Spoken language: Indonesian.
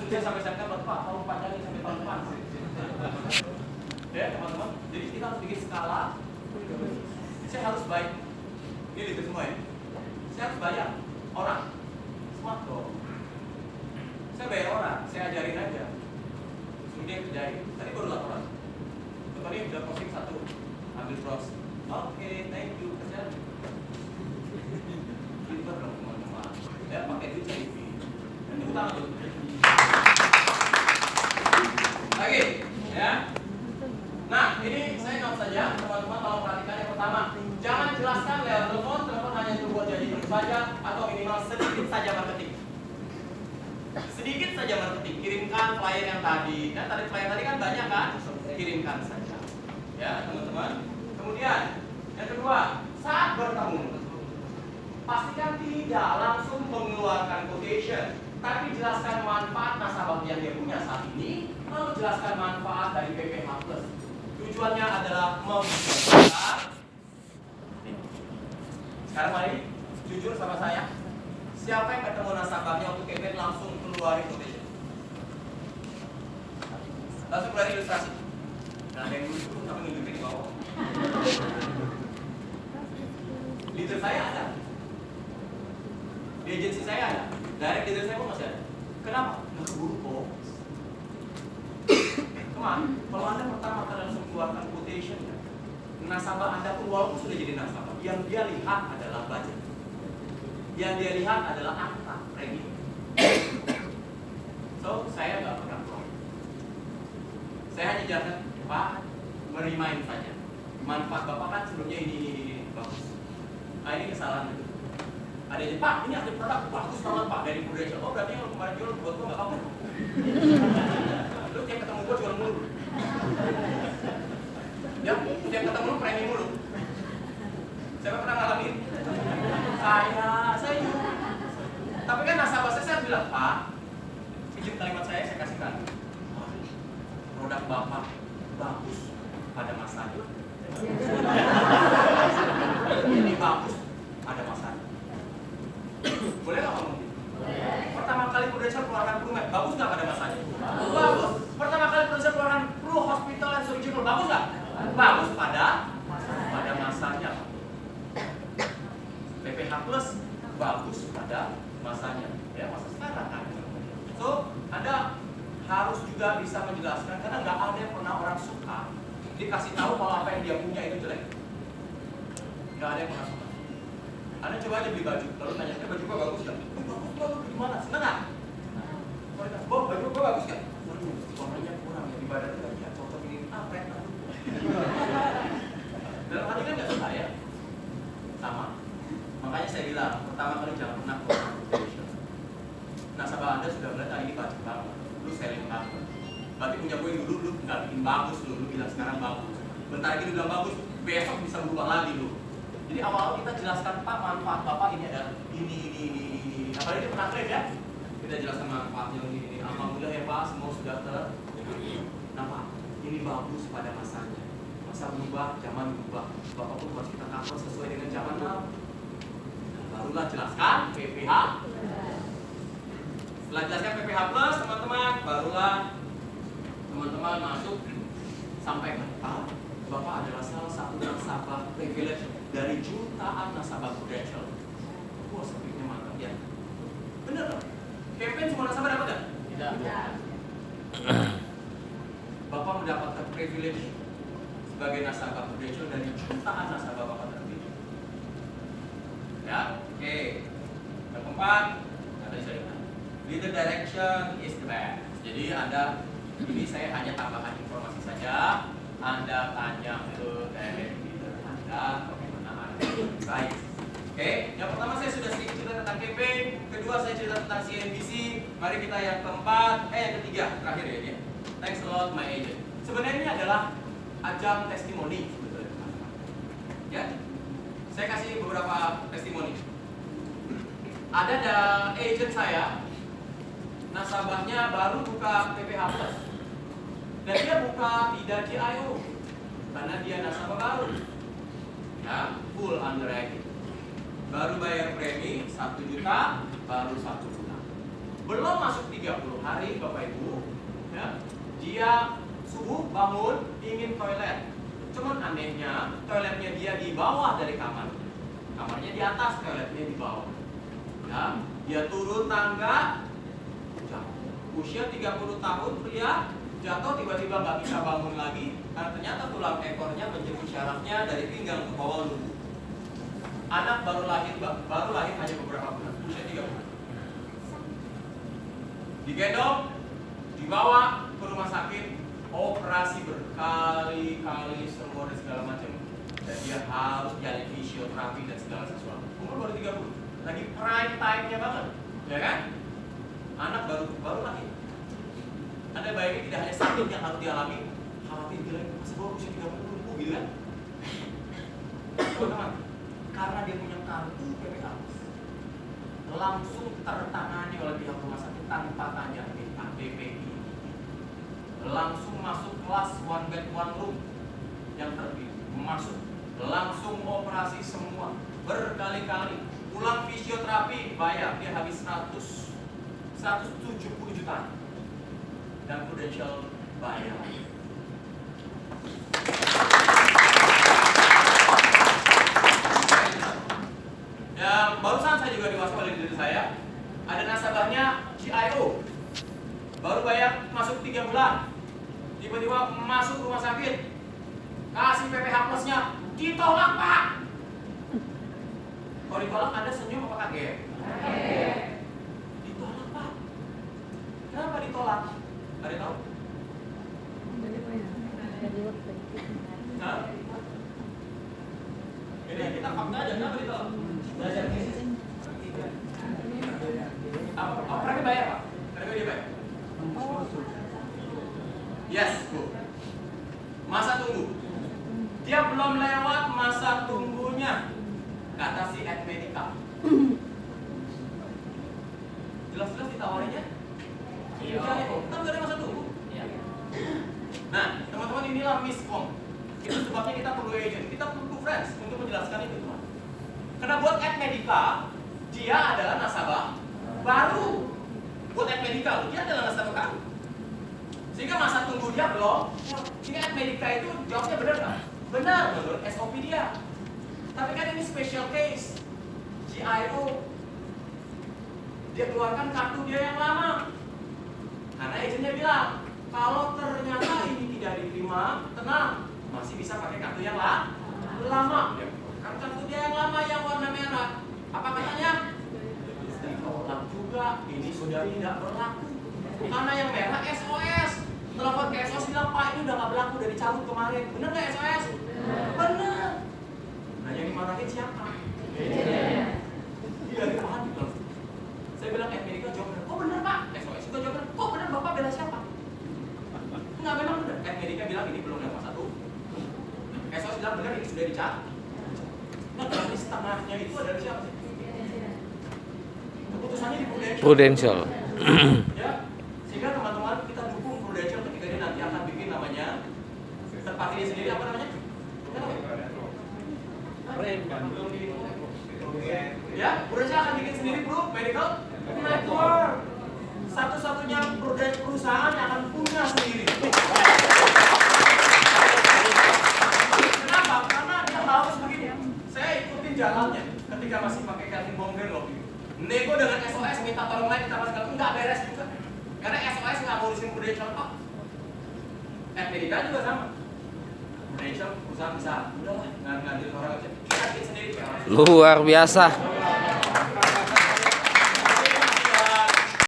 Sudah sampai September, Pak, tahun panjangin sampai tahun depan. Ya teman-teman, jadi kita harus bikin skala. Saya harus baik. Ini leader semua ya. Saya harus bayar orang. Smart dong. Saya bayar orang, saya ajarin aja. Suruh dia kerjain. Tadi baru laporan. Tadi udah posting satu, ambil pros. Oke, thank you. Kerja. Kita dong teman-teman. Ya pakai duit cari fee. Dan itu utang tuh. Lagi, ya. Nah, ini saya note saja, teman-teman tolong perhatikan yang pertama. Jangan jelaskan lewat telepon hanya untuk buat jadi terus saja atau minimal sedikit saja marketing. Sedikit saja marketing, kirimkan flyer yang tadi. Kan tadi flyer tadi kan banyak kan? Kirimkan saja. Ya, teman-teman. Kemudian, yang kedua, saat bertemu, pastikan tidak langsung mengeluarkan quotation, tapi jelaskan manfaat nasabah yang dia punya saat ini, lalu jelaskan manfaat dari PPH Plus. Tujuannya adalah membesar. Sekarang mari jujur sama saya. Siapa yang ketemu nasabahnya untuk campaign langsung keluarin quotation? Langsung keluarin ilustrasi. Nah, yang dulu itu tapi nunjukin di bawah. Leader saya ada. Di agensi saya ada. Direct leader saya pun masih ada. Kenapa? Nggak keburu kok. Teman, kalau Anda pertama kali langsung keluarkan quotation, nasabah Anda pun walaupun sudah jadi nasabah, yang dia lihat adalah budget. Yang dia lihat adalah angka premi. So, saya nggak pernah keluar. Saya hanya jelaskan, Pak, merimain saja. Manfaat Bapak kan sebelumnya ini bagus. Nah, ini kesalahan itu. Ada yang Pak, ini ada produk bagus banget Pak dari Prudential. Oh, berarti yang kemarin jual buat gua nggak kamu. Lu tiap ketemu gua jual mulu. Ya, tiap ketemu lu premi mulu. Siapa pernah ngalamin? Saya. Tapi kan nasabah saya bilang, Pak, pinjam kalimat saya kasihkan. Produk Bapak bagus pada masanya. Ini bagus pada masanya. Boleh nggak ngomong? Pertama kali Prudential keluarkan Prumet, bagus nggak pada masanya? Bagus. Pertama kali Prudential keluarkan Pru Hospital and Surgical, bagus nggak? Bagus pada masanya. PPH Plus bagus pada masanya, ya masa sekarang kan. So, Anda harus juga bisa menjelaskan karena nggak ada yang pernah orang suka dikasih tahu kalau apa yang dia punya itu jelek. Nggak ada yang pernah suka. Anda coba aja beli baju, lalu tanya, baju gua bagus nggak? Bagus, gimana? Seneng nggak? Baju gua bagus nggak? Waduh, warnanya kurang ya di badan nggak ya, cocok ini apa ya? Dalam hati kan nggak suka ya? Sama. Makanya saya bilang, pertama kali jangan pernah quotation. Nasabah Anda sudah melihat ini bagus banget, lu selling banget. Berarti punya gue yang dulu lu nggak bikin bagus lu bilang sekarang bagus. Bentar lagi lu bilang bagus, besok bisa berubah lagi lu. Jadi awal kita jelaskan Pak manfaat Bapak ini ada ini. Apalagi pernah klaim ya? Kita jelaskan manfaatnya ini. Alhamdulillah ya Pak, semua sudah nah Pak, ini bagus pada masanya. Masa berubah, zaman berubah. Bapak pun harus kita cover sesuai dengan zaman now. Barulah jelaskan PPH. Setelah jelaskan PPH Plus, teman-teman, barulah teman-teman masuk sampaikan Pak, Bapak adalah salah satu nasabah privilege dari jutaan nasabah Prudential. Wah, speaknya mantap ya. Bener dong? Campaign semua nasabah dapat nggak? Tidak. Bapak mendapatkan privilege sebagai nasabah Prudential dari jutaan nasabah Bapak terpilih. Ya, oke. Yang keempat, ada saya leader direction is the best. Jadi Anda, ini saya hanya tambahan informasi saja. Anda tanya ke direct leader Anda bagaimana Anda baik. Oke, yang pertama saya sudah sedikit cerita tentang campaign. Kedua saya cerita tentang CNBC. Mari kita yang keempat, yang ketiga terakhir ya ini. Thanks a lot my agent. Sebenarnya ini adalah ajang testimoni sebetulnya. Ya, saya kasih beberapa testimoni. Ada agent saya, nasabahnya baru buka PPH Plus. Dan dia buka tidak GIO karena dia nasabah baru. Ya, full underwriting. Baru bayar premi 1 juta, baru 1 bulan. belum masuk 30 hari Bapak Ibu, ya, dia subuh bangun ingin toilet. Cuman anehnya toiletnya dia di bawah dari kamar. Kamarnya di atas, toiletnya di bawah. Ya, dia turun tangga, usia 30 tahun pria, jatuh tiba-tiba nggak bisa bangun lagi karena ternyata tulang ekornya menjemput syarafnya dari pinggang ke bawah lutut. Anak baru lahir hanya beberapa bulan, usia 3 bulan. Digendong, dibawa ke rumah sakit, operasi berkali-kali, semua dan segala macam. Dan dia harus jalani fisioterapi dan segala sesuatu. Umur baru 3 bulan, lagi prime time-nya banget, ya kan? Anak baru lahir. Anda bayangin tidak hanya sakit yang harus dialami, khawatir bilang masih baru usia 30 lumpuh gitu kan? Teman-teman, karena dia punya kartu PPA, langsung tertangani oleh pihak rumah sakit tanpa tanya minta DPI. Langsung masuk kelas one bed one room yang terdiri, masuk langsung operasi semua berkali-kali, pulang fisioterapi bayar, dia habis 170 juta dan Prudential bayar. Ya, barusan saya juga diwaspadai oleh diri saya, ada nasabahnya GIO, baru bayar masuk 3 bulan, tiba-tiba masuk rumah sakit, kasih PPH plusnya, ditolak Pak. Kalau ditolak Anda senyum apa kaget? Ditolak Pak. Kenapa ditolak? Ada tahu? Hah? Ini kita fakta aja, kenapa ditolak? Apa mereka bayar Pak? Mereka dia bayar? Yes, Bu. Masa tunggu. Dia belum lewat masa tunggunya, kata si Admedica. Jelas-jelas ditawarinnya. Iya, kan gak ada masa tunggu. Nah, teman-teman, inilah miskom. Itu sebabnya kita perlu agent, kita perlu friends untuk menjelaskan itu, teman. Karena buat Admedica, dia adalah nasabah baru. Buat Admedica, dia adalah nasabah baru. Sehingga masa tunggu dia belum. Sehingga Admedica itu jawabnya benar nggak? Benar menurut SOP dia. Tapi kan ini special case. GIO, dia keluarkan kartu dia yang lama. Karena agennya bilang, kalau ternyata ini tidak diterima, tenang, masih bisa pakai kartu yang lama. Kan kartu dia yang lama yang warna merah. Apa katanya? Ditolak juga, ini sudah tidak berlaku. Karena yang merah SOS. Telepon ke SOS bilang, Pak ini udah gak berlaku, udah dicabut kemarin. Bener gak SOS? Bener. Nah yang dimarahin siapa? Iya, ditahan gitu. Saya bilang Admedica jawab bener. Oh bener Pak. SOS itu jawab bener. Oh bener Bapak bela siapa? Enggak, memang bener. Admedica bilang ini belum lewat satu. SOS bilang bener, ini sudah dicabut. Nah berarti setengahnya itu adalah siapa sih? Keputusannya di Prudential. Ya, sehingga teman-teman kita dukung Prudential ketika dia nanti akan bikin namanya tempat ini sendiri apa namanya? Ya, Prudential akan bikin sendiri Medical Network. Satu-satunya perusahaan yang akan punya sendiri. Kenapa? Karena dia harus begini. Saya ikutin jalannya ketika masih pakai Kelvin Bongren loh. Nego dengan SOS minta tolong lain kita segala enggak beres juga. Karena SOS nggak ngurusin Prudential kok. Admedica juga sama. Prudential perusahaan besar, udahlah ngambil orang aja. Kita bikin sendiri. Luar biasa.